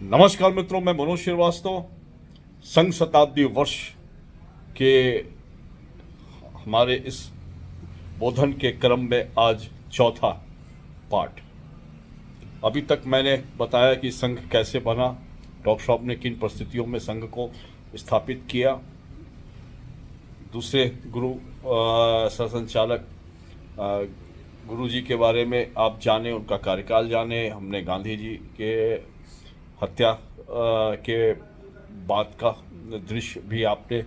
नमस्कार मित्रों, मैं मनोज श्रीवास्तव। संघ शताब्दी वर्ष के हमारे इस बोधन के क्रम में आज चौथा पार्ट। अभी तक मैंने बताया कि संघ कैसे बना, डॉक्टर साहब ने किन परिस्थितियों में संघ को स्थापित किया, दूसरे गुरु सरसंचालक गुरु जी के बारे में आप जाने, उनका कार्यकाल जाने। हमने गांधी जी के हत्या के बाद का दृश्य भी आपने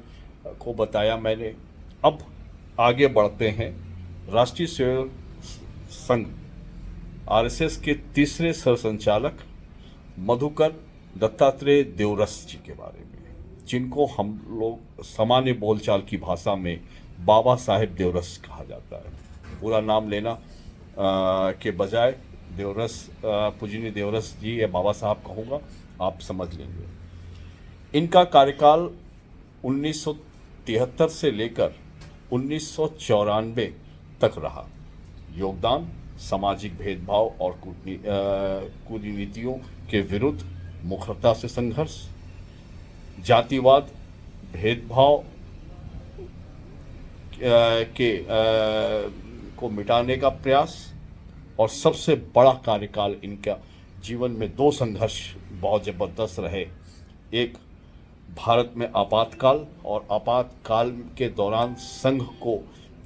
को बताया मैंने। अब आगे बढ़ते हैं। राष्ट्रीय स्वयं संघ आरएसएस के तीसरे सरसंचालक मधुकर दत्तात्रेय देवरस जी के बारे में, जिनको हम लोग सामान्य बोलचाल की भाषा में बाबा साहेब देवरस कहा जाता है। पूरा नाम लेना के बजाय देवरस, पूजनीय देवरस जी या बाबा साहब कहूँगा, आप समझ लेंगे। इनका कार्यकाल 1973 से लेकर 1994 तक रहा। योगदान सामाजिक भेदभाव और कुरीतियों के विरुद्ध मुखरता से संघर्ष, जातिवाद, भेदभाव को मिटाने का प्रयास, और सबसे बड़ा कार्यकाल इनका जीवन में दो संघर्ष बहुत ज़बरदस्त रहे। एक भारत में आपातकाल, और आपातकाल के दौरान संघ को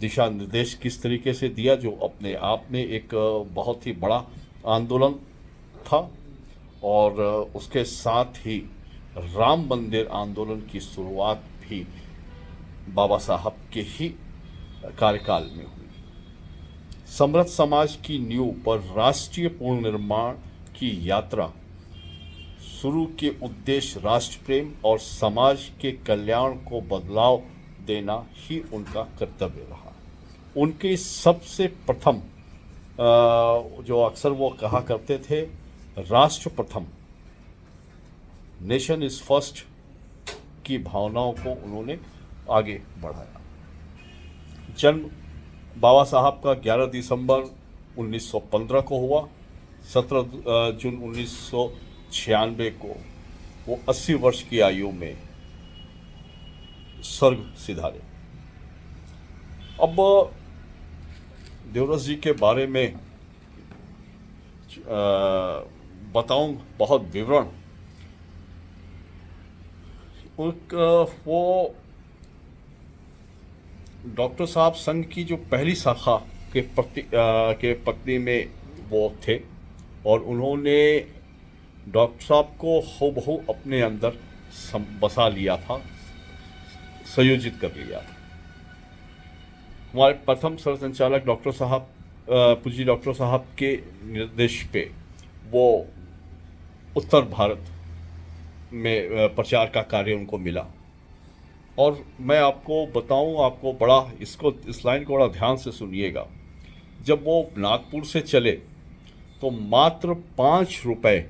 दिशा निर्देश किस तरीके से दिया, जो अपने आप में एक बहुत ही बड़ा आंदोलन था। और उसके साथ ही राम मंदिर आंदोलन की शुरुआत भी बाबा साहब के ही कार्यकाल में हुई। समृद्ध समाज की नींव पर राष्ट्रीय पुनर्निर्माण की यात्रा शुरू के उद्देश्य राष्ट्र प्रेम और समाज के कल्याण को बदलाव देना ही उनका कर्तव्य रहा। उनके सबसे प्रथम जो अक्सर वो कहा करते थे, राष्ट्र प्रथम, नेशन इज फर्स्ट की भावनाओं को उन्होंने आगे बढ़ाया। जन्म बाबा साहब का 11 दिसंबर 1915 को हुआ। 17 जून 1996 को वो 80 वर्ष की आयु में स्वर्ग सिधारे। अब देवरस जी के बारे में बताऊं बहुत विवरण। वो डॉक्टर साहब संघ की जो पहली शाखा के पत्नी में वो थे, और उन्होंने डॉक्टर साहब को हूबहू अपने अंदर बसा लिया था, संयोजित कर लिया था। हमारे प्रथम सरसंचालक डॉक्टर साहब, पूज्य डॉक्टर साहब के निर्देश पे वो उत्तर भारत में प्रचार का कार्य उनको मिला। और मैं आपको बताऊं, आपको बड़ा इस लाइन को बड़ा ध्यान से सुनिएगा। जब वो नागपुर से चले तो मात्र 5 रुपए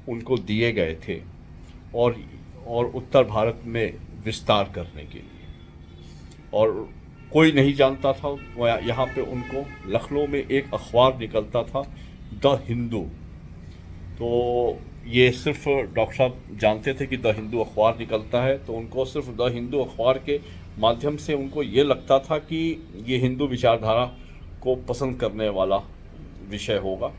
उनको दिए गए थे और उत्तर भारत में विस्तार करने के लिए, और कोई नहीं जानता था। यहाँ पे उनको लखनऊ में एक अखबार निकलता था, द हिंदू। तो ये सिर्फ डॉक्टर साहब जानते थे कि द हिंदू अखबार निकलता है, तो उनको सिर्फ द हिंदू अखबार के माध्यम से उनको ये लगता था कि ये हिंदू विचारधारा को पसंद करने वाला विषय होगा।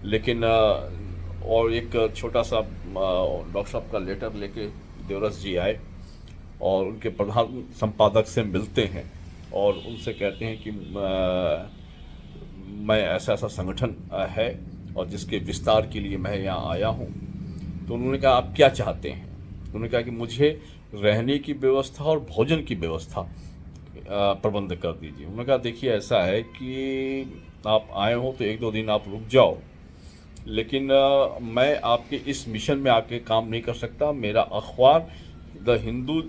लेकिन और एक छोटा सा डॉक्टर साहब का लेटर लेके देवरस जी आए और उनके प्रधान संपादक से मिलते हैं और उनसे कहते हैं कि मैं ऐसा संगठन है और जिसके विस्तार के लिए मैं यहाँ आया हूँ। तो उन्होंने कहा आप क्या चाहते हैं? उन्होंने कहा कि मुझे रहने की व्यवस्था और भोजन की व्यवस्था प्रबंध कर दीजिए। उन्होंने कहा देखिए ऐसा है कि आप आए हो तो 1-2 दिन आप रुक जाओ, लेकिन मैं आपके इस मिशन में आके काम नहीं कर सकता। मेरा अखबार द हिंदू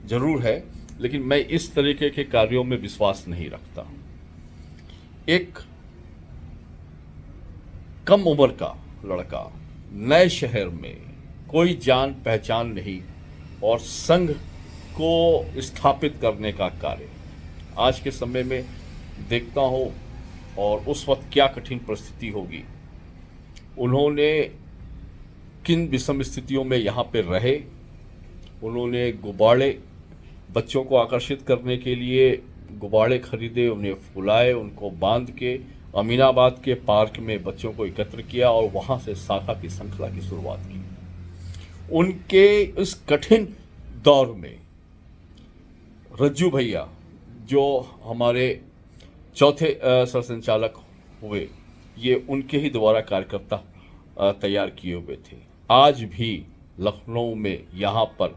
जरूर है, लेकिन मैं इस तरीके के कार्यों में विश्वास नहीं रखता। एक कम उम्र का लड़का, नए शहर में, कोई जान पहचान नहीं, और संघ को स्थापित करने का कार्य आज के समय में देखता हूँ, और उस वक्त क्या कठिन परिस्थिति होगी। उन्होंने किन विषम स्थितियों में यहाँ पे रहे। उन्होंने गुब्बारे, बच्चों को आकर्षित करने के लिए गुब्बारे खरीदे, उन्हें फुलाए, उनको बांध के अमीनाबाद के पार्क में बच्चों को एकत्र किया और वहाँ से साखा की श्रृंखला की शुरुआत की। उनके इस कठिन दौर में रज्जू भैया, जो हमारे चौथे सरसंचालक हुए, ये उनके ही द्वारा कार्यकर्ता तैयार किए हुए थे। आज भी लखनऊ में यहाँ पर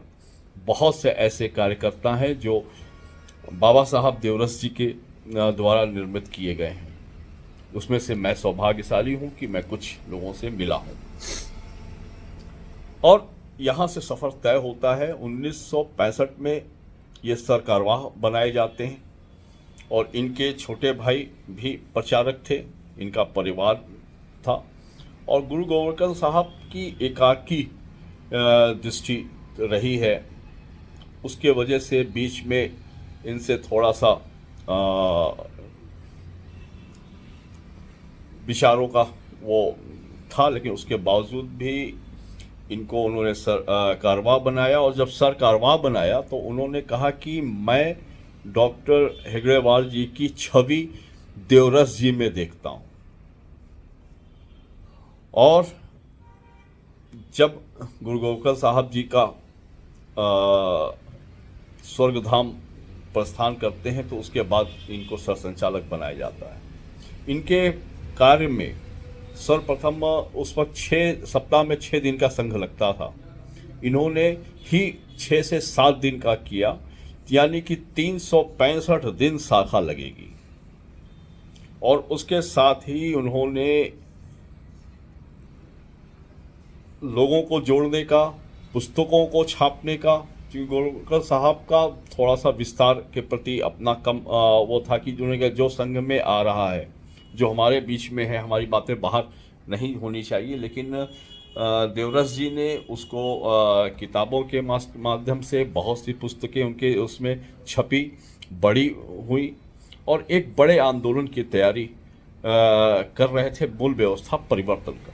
बहुत से ऐसे कार्यकर्ता हैं जो बाबा साहब देवरस जी के द्वारा निर्मित किए गए हैं। उसमें से मैं सौभाग्यशाली हूँ कि मैं कुछ लोगों से मिला हूँ। और यहाँ से सफ़र तय होता है। 1965 में ये सर कारवाह बनाए जाते हैं और इनके छोटे भाई भी प्रचारक थे, इनका परिवार था। और गुरु गोवर्धन साहब की एकाकी दृष्टि रही है, उसके वजह से बीच में इनसे थोड़ा सा विचारों का वो था, लेकिन उसके बावजूद भी इनको उन्होंने सर कारवाह बनाया। और जब सर कारवाह बनाया तो उन्होंने कहा कि मैं डॉक्टर हेगड़ेवार जी की छवि देवरस जी में देखता हूँ। और जब गुरु गोविंद साहब जी का स्वर्गधाम प्रस्थान करते हैं तो उसके बाद इनको सरसंचालक बनाया जाता है। इनके कार्य में सर्वप्रथम उस वक्त 6 सप्ताह में 6 दिन का संघ लगता था, इन्होंने ही 6 से 7 दिन का किया, यानी कि 365 दिन शाखा लगेगी। और उसके साथ ही उन्होंने लोगों को जोड़ने का, पुस्तकों को छापने का, क्योंकि गोरखर साहब का थोड़ा सा विस्तार के प्रति अपना कम वो था कि जो संघ में आ रहा है, जो हमारे बीच में है, हमारी बातें बाहर नहीं होनी चाहिए। लेकिन देवरस जी ने उसको किताबों के माध्यम से बहुत सी पुस्तकें उनके उसमें छपी, बड़ी हुई और एक बड़े आंदोलन की तैयारी कर रहे थे, मूल व्यवस्था परिवर्तन का।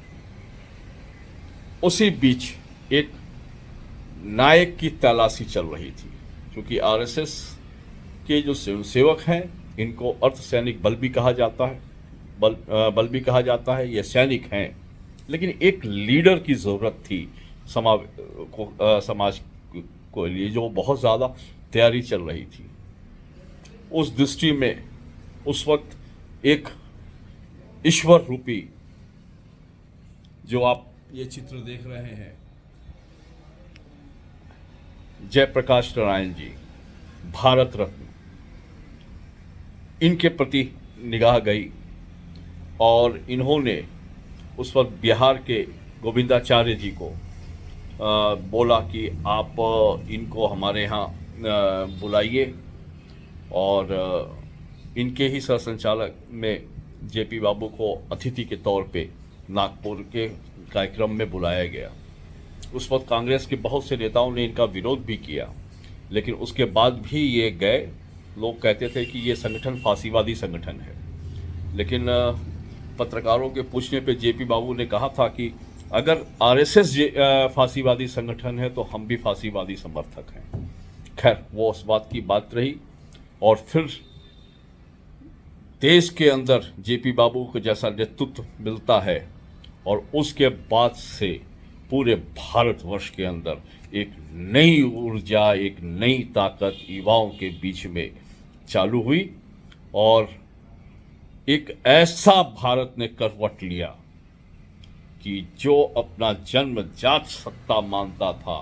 उसी बीच एक नायक की तलाशी चल रही थी, क्योंकि आरएसएस के जो स्वयंसेवक हैं इनको अर्धसैनिक बल भी कहा जाता है, बल भी कहा जाता है, ये सैनिक हैं, लेकिन एक लीडर की ज़रूरत थी समाज को लिए, जो बहुत ज़्यादा तैयारी चल रही थी। उस दृष्टि में उस वक्त एक ईश्वर रूपी, जो आप ये चित्र देख रहे हैं, जयप्रकाश नारायण जी, भारत रत्न, इनके प्रति निगाह गई और इन्होंने उस वक्त बिहार के गोविंदाचार्य जी को बोला कि आप इनको हमारे यहाँ बुलाइए। और इनके ही सरसंचालक में जेपी बाबू को अतिथि के तौर पे नागपुर के कार्यक्रम में बुलाया गया। उस वक्त कांग्रेस के बहुत से नेताओं ने इनका विरोध भी किया, लेकिन उसके बाद भी ये गए। लोग कहते थे कि ये संगठन फांसीवादी संगठन है, लेकिन पत्रकारों के पूछने पे जेपी बाबू ने कहा था कि अगर आरएसएस फांसीवादी संगठन है तो हम भी फांसीवादी समर्थक हैं। खैर, वो उस बात की बात रही। और फिर देश के अंदर जेपी बाबू को जैसा नेतृत्व मिलता है और उसके बाद से पूरे भारतवर्ष के अंदर एक नई ऊर्जा, एक नई ताकत युवाओं के बीच में चालू हुई और एक ऐसा भारत ने करवट लिया कि जो अपना जन्मजात सत्ता मानता था,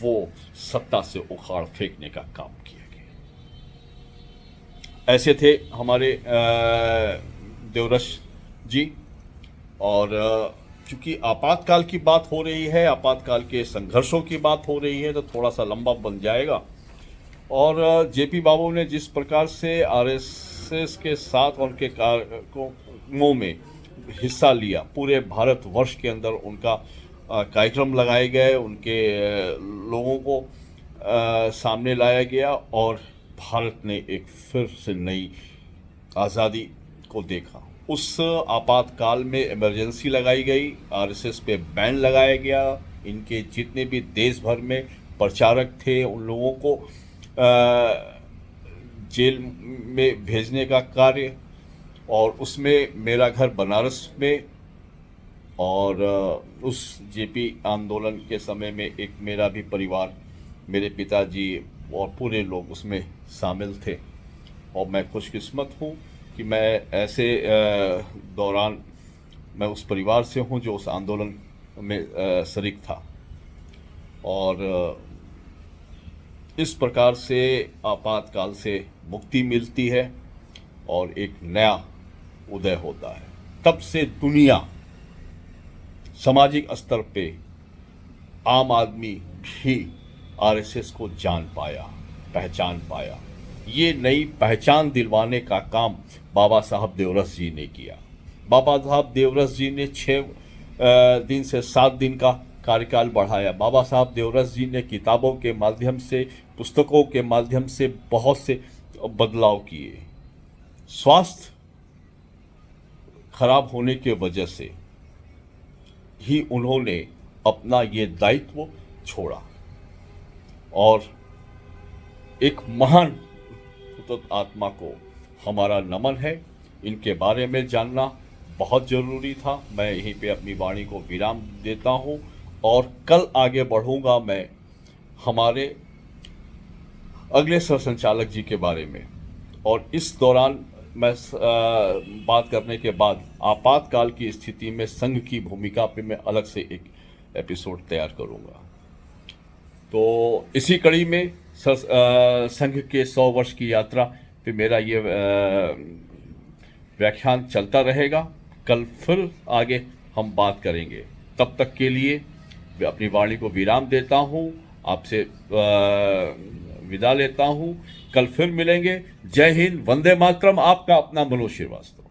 वो सत्ता से उखाड़ फेंकने का काम किया गया। ऐसे थे हमारे देवरस जी। और चूँकि आपातकाल की बात हो रही है, आपातकाल के संघर्षों की बात हो रही है, तो थोड़ा सा लंबा बन जाएगा। और जेपी बाबू ने जिस प्रकार से आरएसएस के साथ और उनके कार्यक्रमों में हिस्सा लिया, पूरे भारतवर्ष के अंदर उनका कार्यक्रम लगाए गए, उनके लोगों को सामने लाया गया और भारत ने एक फिर से नई आज़ादी को देखा। उस आपातकाल में इमरजेंसी लगाई गई, आरएसएस पे बैन लगाया गया, इनके जितने भी देश भर में प्रचारक थे उन लोगों को जेल में भेजने का कार्य, और उसमें मेरा घर बनारस में, और उस जेपी आंदोलन के समय में एक मेरा भी परिवार, मेरे पिताजी और पूरे लोग उसमें शामिल थे। और मैं खुशकिस्मत हूँ कि मैं ऐसे दौरान मैं उस परिवार से हूँ जो उस आंदोलन में शरीक था। और इस प्रकार से आपातकाल से मुक्ति मिलती है और एक नया उदय होता है। तब से दुनिया सामाजिक स्तर पे आम आदमी भी आरएसएस को जान पाया, पहचान पाया। ये नई पहचान दिलवाने का काम बाबा साहब देवरस जी ने किया। बाबा साहब देवरस जी ने 6 दिन से 7 दिन का कार्यकाल बढ़ाया। बाबा साहब देवरस जी ने किताबों के माध्यम से, पुस्तकों के माध्यम से बहुत से बदलाव किए। स्वास्थ्य खराब होने के वजह से ही उन्होंने अपना ये दायित्व छोड़ा, और एक महान हुतात्मा आत्मा को हमारा नमन है। इनके बारे में जानना बहुत ज़रूरी था। मैं यहीं पे अपनी वाणी को विराम देता हूँ, और कल आगे बढ़ूँगा मैं हमारे अगले सरसंचालक जी के बारे में। और इस दौरान मैं बात करने के बाद आपातकाल की स्थिति में संघ की भूमिका पे मैं अलग से एक एपिसोड तैयार करूँगा। तो इसी कड़ी में संघ के 100 वर्ष की यात्रा पे मेरा ये व्याख्यान चलता रहेगा। कल फिर आगे हम बात करेंगे। तब तक के लिए मैं अपनी वाणी को विराम देता हूँ, आपसे विदा लेता हूँ। कल फिर मिलेंगे। जय हिंद, वंदे मातरम। आपका अपना मनोज श्रीवास्तव।